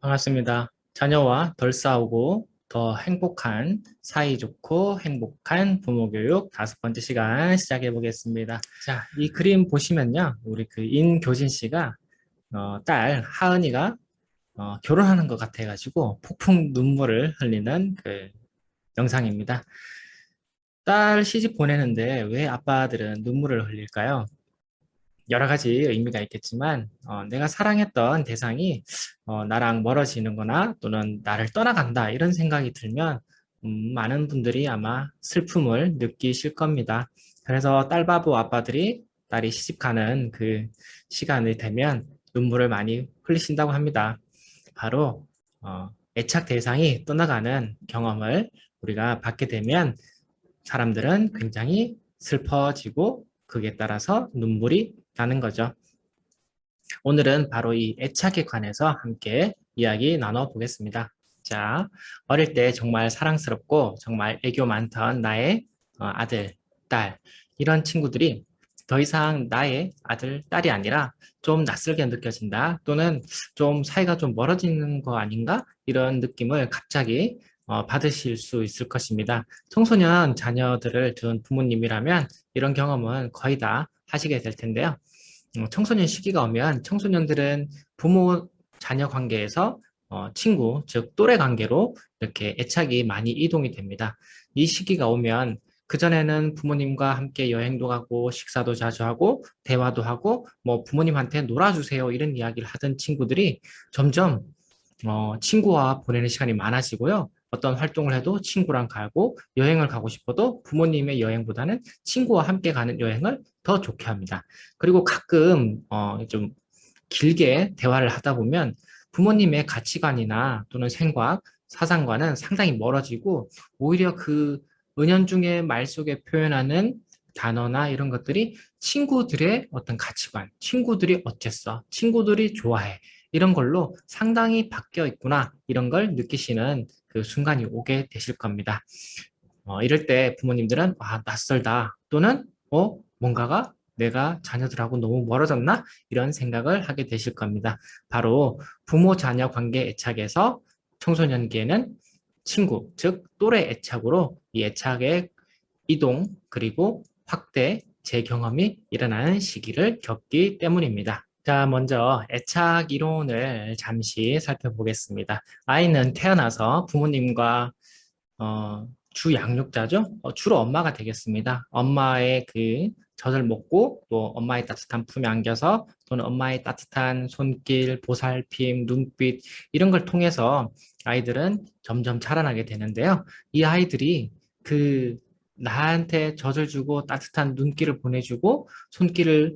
반갑습니다. 자녀와 덜 싸우고 더 행복한, 사이좋고 행복한 부모 교육 5번째 시간 시작해 보겠습니다. 자, 이 그림 보시면요. 우리 그 인교진 씨가 딸 하은이가 결혼하는 것 같아가지고 폭풍 눈물을 흘리는 그 영상입니다. 딸 시집 보내는데 왜 아빠들은 눈물을 흘릴까요? 여러 가지 의미가 있겠지만 내가 사랑했던 대상이 나랑 멀어지는 거나 또는 나를 떠나간다 이런 생각이 들면 많은 분들이 아마 슬픔을 느끼실 겁니다. 그래서 딸바보 아빠들이 딸이 시집가는 그 시간이 되면 눈물을 많이 흘리신다고 합니다. 바로 애착 대상이 떠나가는 경험을 우리가 받게 되면 사람들은 굉장히 슬퍼지고 그에 따라서 눈물이 나는 거죠. 오늘은 바로 이 애착에 관해서 함께 이야기 나눠보겠습니다. 자, 어릴 때 정말 사랑스럽고 정말 애교 많던 나의 아들, 딸, 이런 친구들이 더 이상 나의 아들, 딸이 아니라 좀 낯설게 느껴진다 또는 좀 사이가 좀 멀어지는 거 아닌가? 이런 느낌을 갑자기 받으실 수 있을 것입니다. 청소년 자녀들을 둔 부모님이라면 이런 경험은 거의 다 하시게 될 텐데요. 청소년 시기가 오면 청소년들은 부모 자녀 관계에서 친구, 즉 또래 관계로 이렇게 애착이 많이 이동이 됩니다. 이 시기가 오면 그전에는 부모님과 함께 여행도 가고 식사도 자주 하고 대화도 하고 뭐 부모님한테 놀아주세요 이런 이야기를 하던 친구들이 점점 친구와 보내는 시간이 많아지고요. 어떤 활동을 해도 친구랑 가고 여행을 가고 싶어도 부모님의 여행보다는 친구와 함께 가는 여행을 더 좋게 합니다. 그리고 가끔 좀 길게 대화를 하다 보면 부모님의 가치관이나 또는 생각, 사상과는 상당히 멀어지고 오히려 그 은연중에 말 속에 표현하는 단어나 이런 것들이 친구들의 어떤 가치관, 친구들이 어땠어, 친구들이 좋아해, 이런 걸로 상당히 바뀌어 있구나, 이런 걸 느끼시는 그 순간이 오게 되실 겁니다. 이럴 때 부모님들은 낯설다 또는 뭔가가 내가 자녀들하고 너무 멀어졌나? 이런 생각을 하게 되실 겁니다. 바로 부모 자녀 관계 애착에서 청소년기에는 친구, 즉 또래 애착으로 이 애착의 이동 그리고 확대, 재경험이 일어나는 시기를 겪기 때문입니다. 자, 먼저 애착 이론을 잠시 살펴보겠습니다. 아이는 태어나서 부모님과 주 양육자죠. 주로 엄마가 되겠습니다. 엄마의 그 젖을 먹고 또 엄마의 따뜻한 품에 안겨서 또는 엄마의 따뜻한 손길, 보살핌, 눈빛 이런 걸 통해서 아이들은 점점 자라나게 되는데요. 이 아이들이 그 나한테 젖을 주고 따뜻한 눈길을 보내주고 손길을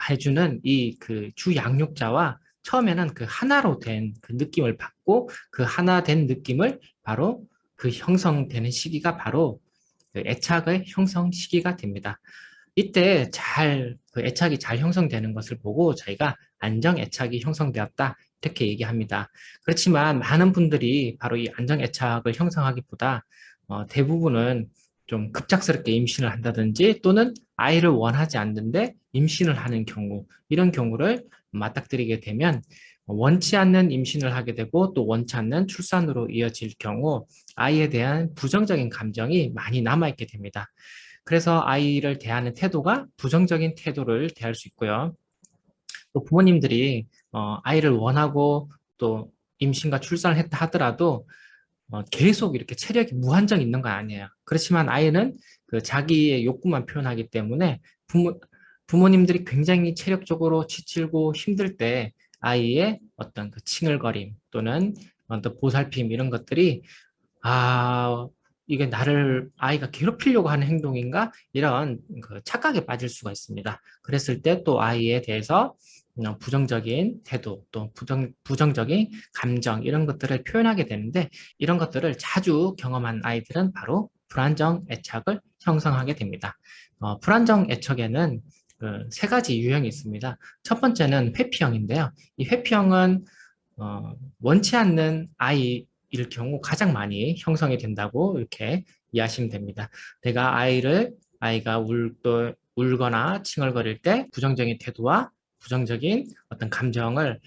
해주는 이 그 주 양육자와 처음에는 그 하나로 된 그 느낌을 받고 그 하나 된 느낌을 바로 그 형성되는 시기가 바로 그 애착의 형성 시기가 됩니다. 이때 그 애착이 잘 형성되는 것을 보고 저희가 안정 애착이 형성되었다 이렇게 얘기합니다. 그렇지만 많은 분들이 바로 이 안정 애착을 형성하기보다 대부분은 좀 급작스럽게 임신을 한다든지 또는 아이를 원하지 않는데 임신을 하는 경우, 이런 경우를 맞닥뜨리게 되면 원치 않는 임신을 하게 되고 또 원치 않는 출산으로 이어질 경우 아이에 대한 부정적인 감정이 많이 남아있게 됩니다. 그래서 아이를 대하는 태도가 부정적인 태도를 대할 수 있고요. 또 부모님들이 아이를 원하고 또 임신과 출산을 했다 하더라도 계속 이렇게 체력이 무한정 있는 건 아니에요. 그렇지만 아이는 그 자기의 욕구만 표현하기 때문에 부모님들이 굉장히 체력적으로 지치고 힘들 때 아이의 어떤 그 칭얼거림 또는 어떤 보살핌 이런 것들이 아, 이게 아이가 괴롭히려고 하는 행동인가? 이런 그 착각에 빠질 수가 있습니다. 그랬을 때 또 아이에 대해서 부정적인 태도, 또 부정적인 감정, 이런 것들을 표현하게 되는데, 이런 것들을 자주 경험한 아이들은 바로 불안정 애착을 형성하게 됩니다. 불안정 애착에는 그세 가지 유형이 있습니다. 첫 번째는 회피형인데요. 이 회피형은 원치 않는 아이일 경우 가장 많이 형성이 된다고 이렇게 이해하시면 됩니다. 아이가 울거나 칭얼거릴 때 부정적인 태도와 부정적인 어떤 감정을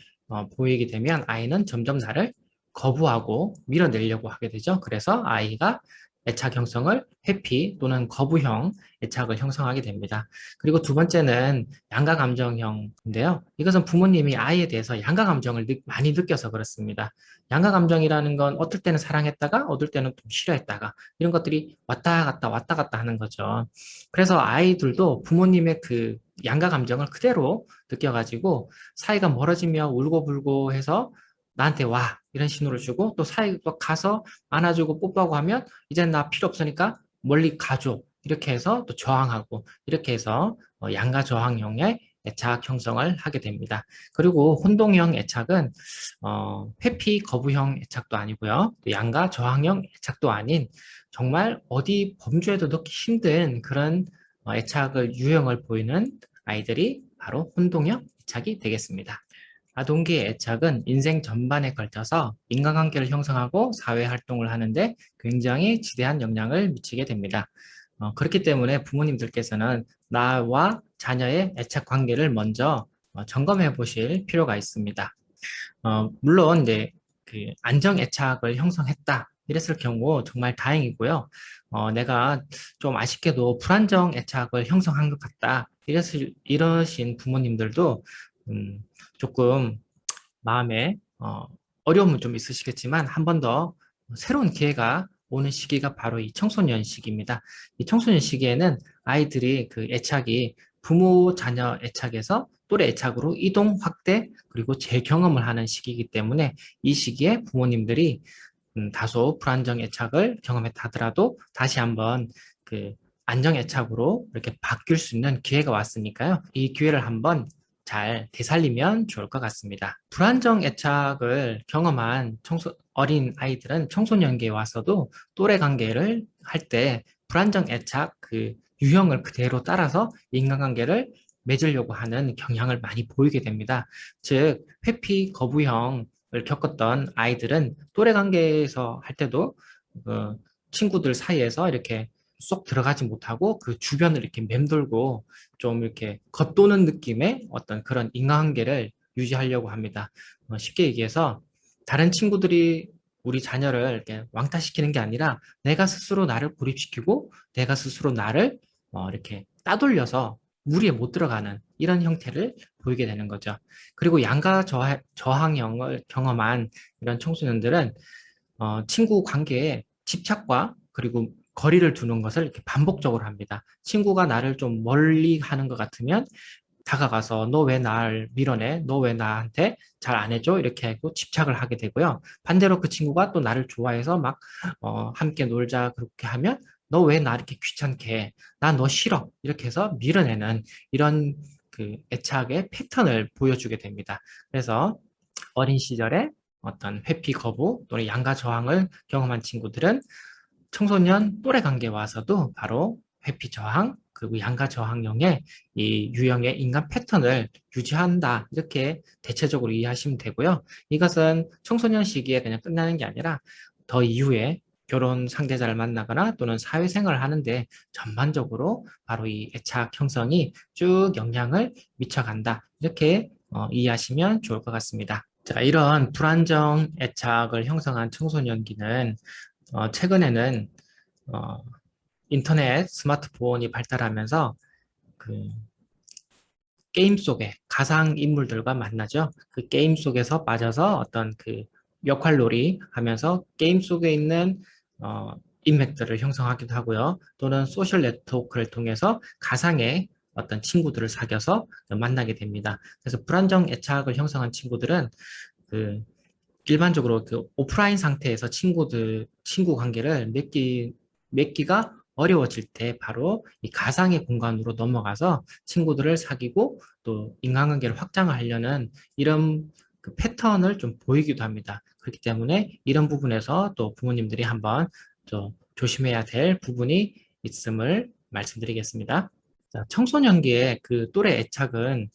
보이게 되면 아이는 점점 나를 거부하고 밀어내려고 하게 되죠. 그래서 아이가 애착 형성을 회피 또는 거부형 애착을 형성하게 됩니다. 그리고 두 번째는 양가 감정형인데요. 이것은 부모님이 아이에 대해서 양가 감정을 많이 느껴서 그렇습니다. 양가 감정이라는 건 어떨 때는 사랑했다가 어떨 때는 좀 싫어했다가 이런 것들이 왔다 갔다 하는 거죠. 그래서 아이들도 부모님의 그 양가 감정을 그대로 느껴가지고 사이가 멀어지며 울고불고 해서 나한테 와 이런 신호를 주고 또 사이가 가서 안아주고 뽀뽀하고 하면 이제 나 필요 없으니까 멀리 가줘 이렇게 해서 또 저항하고 이렇게 해서 양가 저항형의 애착 형성을 하게 됩니다. 그리고 혼동형 애착은 회피 거부형 애착도 아니고요. 또 양가 저항형 애착도 아닌 정말 어디 범주에도 넣기 힘든 그런 애착을 유형을 보이는 아이들이 바로 혼동형 애착이 되겠습니다. 아동기의 애착은 인생 전반에 걸쳐서 인간관계를 형성하고 사회 활동을 하는데 굉장히 지대한 영향을 미치게 됩니다. 그렇기 때문에 부모님들께서는 나와 자녀의 애착 관계를 먼저 점검해 보실 필요가 있습니다. 물론 이제 그 안정 애착을 형성했다. 이랬을 경우 정말 다행이고요. 내가 좀 아쉽게도 불안정 애착을 형성한 것 같다. 이러신 부모님들도 조금 마음에 어려움은 좀 있으시겠지만 한 번 더 새로운 기회가 오는 시기가 바로 이 청소년 시기입니다. 이 청소년 시기에는 아이들이 그 애착이 부모 자녀 애착에서 또래 애착으로 이동 확대 그리고 재경험을 하는 시기이기 때문에 이 시기에 부모님들이 다소 불안정 애착을 경험했다 하더라도 다시 한번 그 안정 애착으로 이렇게 바뀔 수 있는 기회가 왔으니까요. 이 기회를 한번 잘 되살리면 좋을 것 같습니다. 불안정 애착을 경험한 어린 아이들은 청소년기에 와서도 또래 관계를 할 때 불안정 애착 그 유형을 그대로 따라서 인간관계를 맺으려고 하는 경향을 많이 보이게 됩니다. 즉, 회피 거부형 을 겪었던 아이들은 또래 관계에서 할 때도 친구들 사이에서 이렇게 쏙 들어가지 못하고 그 주변을 이렇게 맴돌고 좀 이렇게 겉도는 느낌의 어떤 그런 인간관계를 유지하려고 합니다. 쉽게 얘기해서 다른 친구들이 우리 자녀를 이렇게 왕따시키는 게 아니라 내가 스스로 나를 고립시키고 내가 스스로 나를 이렇게 따돌려서 무리에 못 들어가는 이런 형태를 보이게 되는 거죠. 그리고 양가 저항형을 경험한 이런 청소년들은 친구 관계에 집착과 그리고 거리를 두는 것을 이렇게 반복적으로 합니다. 친구가 나를 좀 멀리 하는 것 같으면 다가가서 너 왜 날 밀어내? 너 왜 나한테 잘 안 해줘? 이렇게 하고 집착을 하게 되고요. 반대로 그 친구가 또 나를 좋아해서 막 함께 놀자 그렇게 하면 너 왜 나 이렇게 귀찮게 해? 나 너 싫어. 이렇게 해서 밀어내는 이런 그 애착의 패턴을 보여주게 됩니다. 그래서 어린 시절에 어떤 회피 거부 또는 양가 저항을 경험한 친구들은 청소년 또래 관계에 와서도 바로 회피 저항 그리고 양가 저항형의 이 유형의 인간 패턴을 유지한다 이렇게 대체적으로 이해하시면 되고요. 이것은 청소년 시기에 그냥 끝나는 게 아니라 더 이후에 결혼 상대자를 만나거나 또는 사회생활을 하는데 전반적으로 바로 이 애착 형성이 쭉 영향을 미쳐간다 이렇게 이해하시면 좋을 것 같습니다. 자, 이런 불안정 애착을 형성한 청소년기는 최근에는 어, 인터넷, 스마트폰이 발달하면서 그 게임 속에 가상 인물들과 만나죠. 그 게임 속에서 빠져서 어떤 그 역할놀이 하면서 게임 속에 있는 인맥들을 형성하기도 하고요. 또는 소셜 네트워크를 통해서 가상의 어떤 친구들을 사귀어서 만나게 됩니다. 그래서 불안정 애착을 형성한 친구들은 그 일반적으로 그 오프라인 상태에서 친구 관계를 맺기가 어려워질 때 바로 이 가상의 공간으로 넘어가서 친구들을 사귀고 또 인간관계를 확장을 하려는 이런 그 패턴을 좀 보이기도 합니다. 그렇기 때문에 이런 부분에서 또 부모님들이 한번 또 조심해야 될 부분이 있음을 말씀드리겠습니다. 자, 청소년기의 그 또래 애착은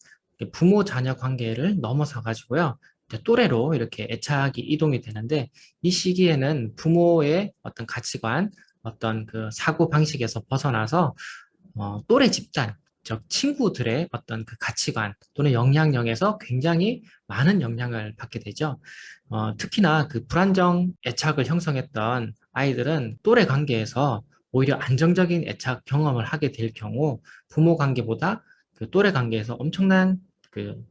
부모 자녀 관계를 넘어서 가지고요. 이제 또래로 이렇게 애착이 이동이 되는데 이 시기에는 부모의 어떤 가치관, 어떤 그 사고 방식에서 벗어나서 또래 집단, 즉 친구들의 어떤 그 가치관 또는 영향력에서 굉장히 많은 영향을 받게 되죠. 특히나 그 불안정 애착을 형성했던 아이들은 또래 관계에서 오히려 안정적인 애착 경험을 하게 될 경우 부모 관계보다 그 또래 관계에서 엄청난 그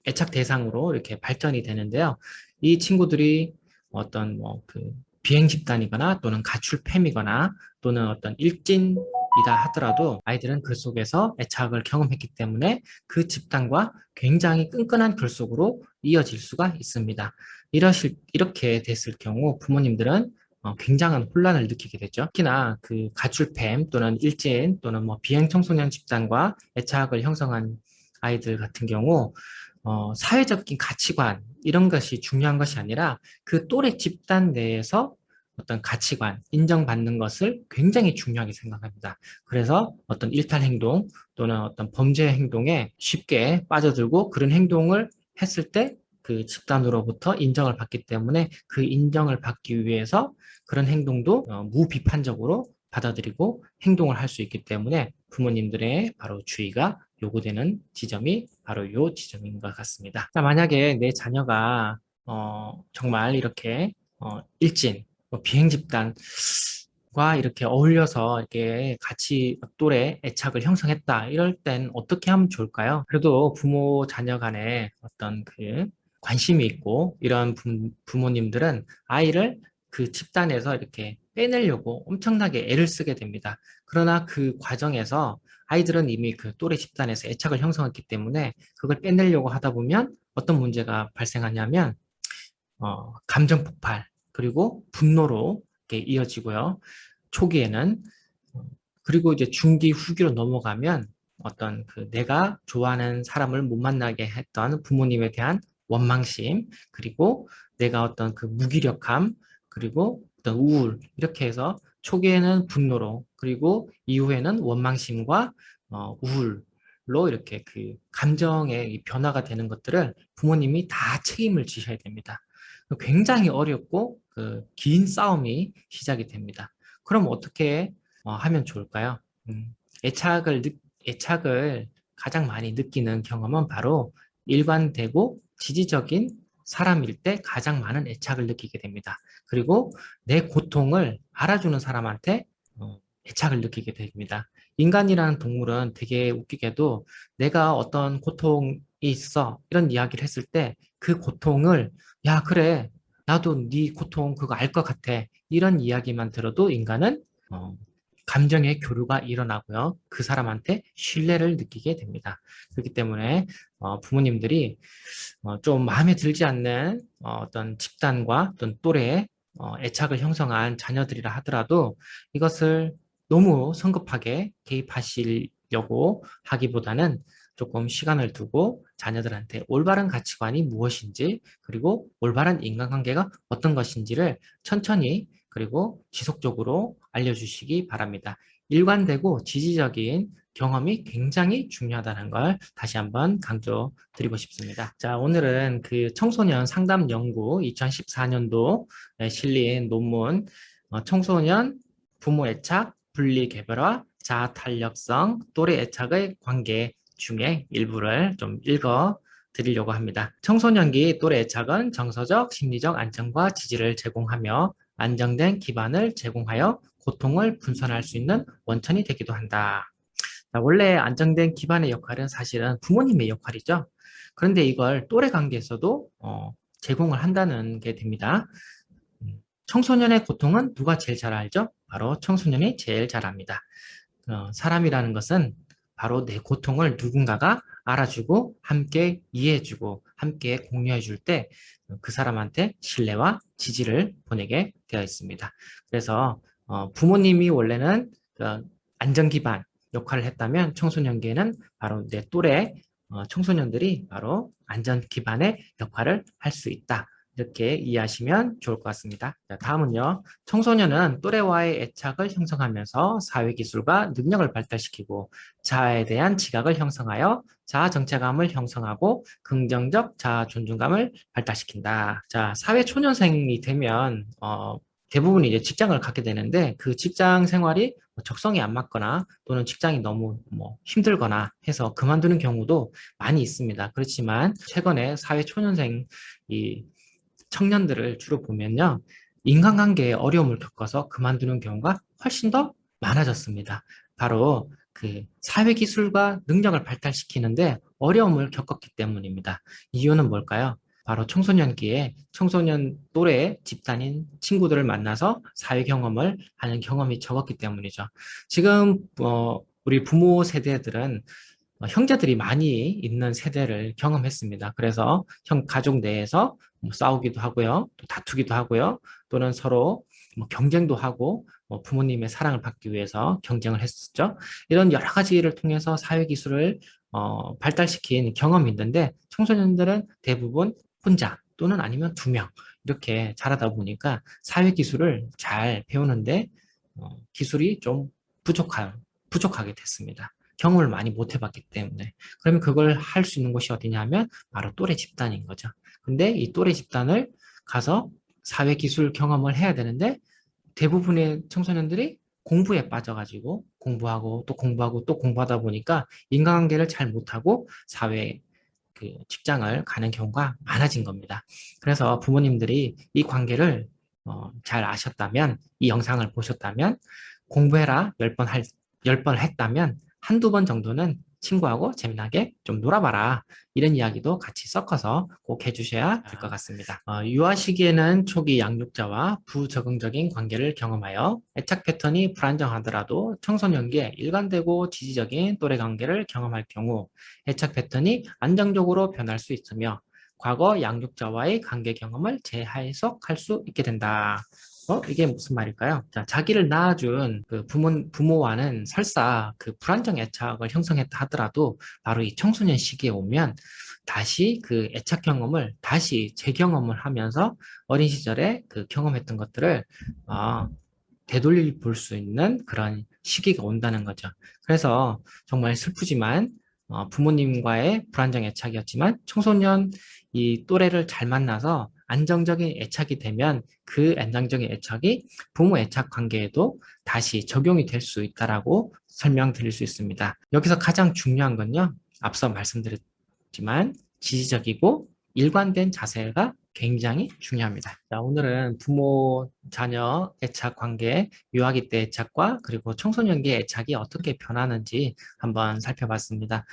애착 대상으로 이렇게 발전이 되는데요. 이 친구들이 어떤 뭐 그 비행 집단이거나 또는 가출팸이거나 또는 어떤 일진이다 하더라도 아이들은 그 속에서 애착을 경험했기 때문에 그 집단과 굉장히 끈끈한 결속으로 이어질 수가 있습니다. 이렇게 됐을 경우 부모님들은 굉장한 혼란을 느끼게 되죠. 특히나 그 가출팸 또는 일진 또는 뭐 비행 청소년 집단과 애착을 형성한 아이들 같은 경우 사회적인 가치관 이런 것이 중요한 것이 아니라 그 또래 집단 내에서 어떤 가치관, 인정받는 것을 굉장히 중요하게 생각합니다. 그래서 어떤 일탈 행동 또는 어떤 범죄 행동에 쉽게 빠져들고 그런 행동을 했을 때 그 집단으로부터 인정을 받기 때문에 그 인정을 받기 위해서 그런 행동도 무비판적으로 받아들이고 행동을 할 수 있기 때문에 부모님들의 바로 주의가 요구되는 지점이 바로 요 지점인 것 같습니다. 자, 만약에 내 자녀가 정말 이렇게 일진, 비행 집단과 이렇게 어울려서 이렇게 같이 또래 애착을 형성했다. 이럴 땐 어떻게 하면 좋을까요? 그래도 부모 자녀 간에 어떤 그 관심이 있고 이런 부모님들은 아이를 그 집단에서 이렇게 빼내려고 엄청나게 애를 쓰게 됩니다. 그러나 그 과정에서 아이들은 이미 그 또래 집단에서 애착을 형성했기 때문에 그걸 빼내려고 하다 보면 어떤 문제가 발생하냐면 감정 폭발 그리고 분노로 이렇게 이어지고요. 초기에는 그리고 이제 중기 후기로 넘어가면 어떤 그 내가 좋아하는 사람을 못 만나게 했던 부모님에 대한 원망심 그리고 내가 어떤 그 무기력함 그리고 어떤 우울 이렇게 해서 초기에는 분노로 그리고 이후에는 원망심과 우울로 이렇게 그 감정의 이 변화가 되는 것들을 부모님이 다 책임을 지셔야 됩니다. 굉장히 어렵고 그 긴 싸움이 시작이 됩니다. 그럼 어떻게 하면 좋을까요? 음, 애착을 가장 많이 느끼는 경험은 바로 일관되고 지지적인 사람일 때 가장 많은 애착을 느끼게 됩니다. 그리고 내 고통을 알아주는 사람한테 애착을 느끼게 됩니다. 인간이라는 동물은 되게 웃기게도 내가 어떤 고통이 있어 이런 이야기를 했을 때 그 고통을 야 그래 나도 네 고통 그거 알 것 같아 이런 이야기만 들어도 인간은 어, 감정의 교류가 일어나고요. 그 사람한테 신뢰를 느끼게 됩니다. 그렇기 때문에 부모님들이 좀 마음에 들지 않는 어떤 집단과 어떤 또래의 애착을 형성한 자녀들이라 하더라도 이것을 너무 성급하게 개입하시려고 하기보다는 조금 시간을 두고 자녀들한테 올바른 가치관이 무엇인지 그리고 올바른 인간관계가 어떤 것인지를 천천히 그리고 지속적으로 알려주시기 바랍니다. 일관되고 지지적인 경험이 굉장히 중요하다는 걸 다시 한번 강조드리고 싶습니다. 자, 오늘은 그 청소년 상담 연구 2014년도에 실린 논문 청소년 부모 애착, 분리 개별화, 자아 탄력성, 또래 애착의 관계 중에 일부를 좀 읽어 드리려고 합니다. 청소년기 또래 애착은 정서적, 심리적 안정과 지지를 제공하며 안정된 기반을 제공하여 고통을 분산할 수 있는 원천이 되기도 한다. 자, 원래 안정된 기반의 역할은 사실은 부모님의 역할이죠. 그런데 이걸 또래 관계에서도 제공을 한다는 게 됩니다. 청소년의 고통은 누가 제일 잘 알죠? 바로 청소년이 제일 잘 압니다. 사람이라는 것은 바로 내 고통을 누군가가 알아주고 함께 이해해주고 함께 공유해줄 때 그 사람한테 신뢰와 지지를 보내게 되어 있습니다. 그래서 부모님이 원래는 그 안전기반 역할을 했다면 청소년기에는 바로 내 또래 청소년들이 바로 안전기반의 역할을 할 수 있다. 이렇게 이해하시면 좋을 것 같습니다. 자, 다음은요. 청소년은 또래와의 애착을 형성하면서 사회기술과 능력을 발달시키고 자아에 대한 지각을 형성하여 자아 정체감을 형성하고 긍정적 자아 존중감을 발달시킨다. 자, 사회 초년생이 되면 대부분이 이제 직장을 갖게 되는데 그 직장 생활이 뭐 적성이 안 맞거나 또는 직장이 너무 뭐 힘들거나 해서 그만두는 경우도 많이 있습니다. 그렇지만 최근에 사회 초년생 이 청년들을 주로 보면요. 인간관계에 어려움을 겪어서 그만두는 경우가 훨씬 더 많아졌습니다. 바로 그 사회기술과 능력을 발달시키는데 어려움을 겪었기 때문입니다. 이유는 뭘까요? 바로 청소년기에 청소년 또래 집단인 친구들을 만나서 사회 경험을 하는 경험이 적었기 때문이죠. 지금 우리 부모 세대들은 형제들이 많이 있는 세대를 경험했습니다. 그래서 가족 내에서 뭐 싸우기도 하고요, 또 다투기도 하고요, 또는 서로 뭐 경쟁도 하고 부모님의 사랑을 받기 위해서 경쟁을 했었죠. 이런 여러 가지를 통해서 사회 기술을 발달시킨 경험이 있는데 청소년들은 대부분 혼자 또는 아니면 두 명 이렇게 자라다 보니까 사회 기술을 잘 배우는데 기술이 좀 부족하게 됐습니다. 경험을 많이 못 해봤기 때문에. 그러면 그걸 할 수 있는 곳이 어디냐 하면 바로 또래 집단인 거죠. 근데 이 또래 집단을 가서 사회기술 경험을 해야 되는데 대부분의 청소년들이 공부에 빠져가지고 공부하고 또 공부하고 또 공부하다 보니까 인간관계를 잘 못하고 사회 그 직장을 가는 경우가 많아진 겁니다. 그래서 부모님들이 이 관계를 잘 아셨다면, 이 영상을 보셨다면, 공부해라 10번 10번 했다면 한두 번 정도는 친구하고 재미나게 좀 놀아봐라. 이런 이야기도 같이 섞어서 꼭 해주셔야 될 것 같습니다. 유아 시기에는 초기 양육자와 부적응적인 관계를 경험하여 애착 패턴이 불안정하더라도 청소년기에 일관되고 지지적인 또래 관계를 경험할 경우 애착 패턴이 안정적으로 변할 수 있으며 과거 양육자와의 관계 경험을 재해석할 수 있게 된다. 이게 무슨 말일까요? 자, 자기를 낳아준 그 부모와는 설사 그 불안정 애착을 형성했다 하더라도 바로 이 청소년 시기에 오면 다시 그 애착 경험을 다시 재경험을 하면서 어린 시절에 그 경험했던 것들을 되돌려 볼 수 있는 그런 시기가 온다는 거죠. 그래서 정말 슬프지만 부모님과의 불안정 애착이었지만 청소년 이 또래를 잘 만나서 안정적인 애착이 되면 그 안정적인 애착이 부모 애착 관계에도 다시 적용이 될 수 있다라고 설명드릴 수 있습니다. 여기서 가장 중요한 건요. 앞서 말씀드렸지만 지지적이고 일관된 자세가 굉장히 중요합니다. 자, 오늘은 부모, 자녀 애착 관계, 유아기 때 애착과 그리고 청소년기 애착이 어떻게 변하는지 한번 살펴봤습니다.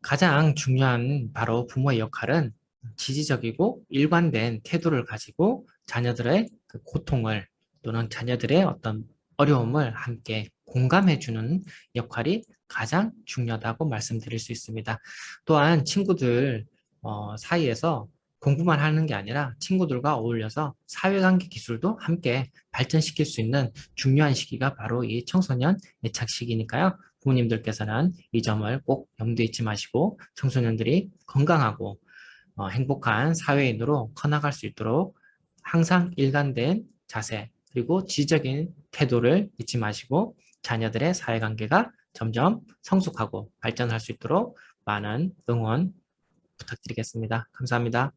가장 중요한 바로 부모의 역할은 지지적이고 일관된 태도를 가지고 자녀들의 그 고통을 또는 자녀들의 어떤 어려움을 함께 공감해주는 역할이 가장 중요하다고 말씀드릴 수 있습니다. 또한 친구들 사이에서 공부만 하는 게 아니라 친구들과 어울려서 사회관계 기술도 함께 발전시킬 수 있는 중요한 시기가 바로 이 청소년 애착 시기니까요. 부모님들께서는 이 점을 꼭 염두에 잊지 마시고 청소년들이 건강하고 행복한 사회인으로 커나갈 수 있도록 항상 일관된 자세 그리고 지적인 태도를 잊지 마시고 자녀들의 사회관계가 점점 성숙하고 발전할 수 있도록 많은 응원 부탁드리겠습니다. 감사합니다.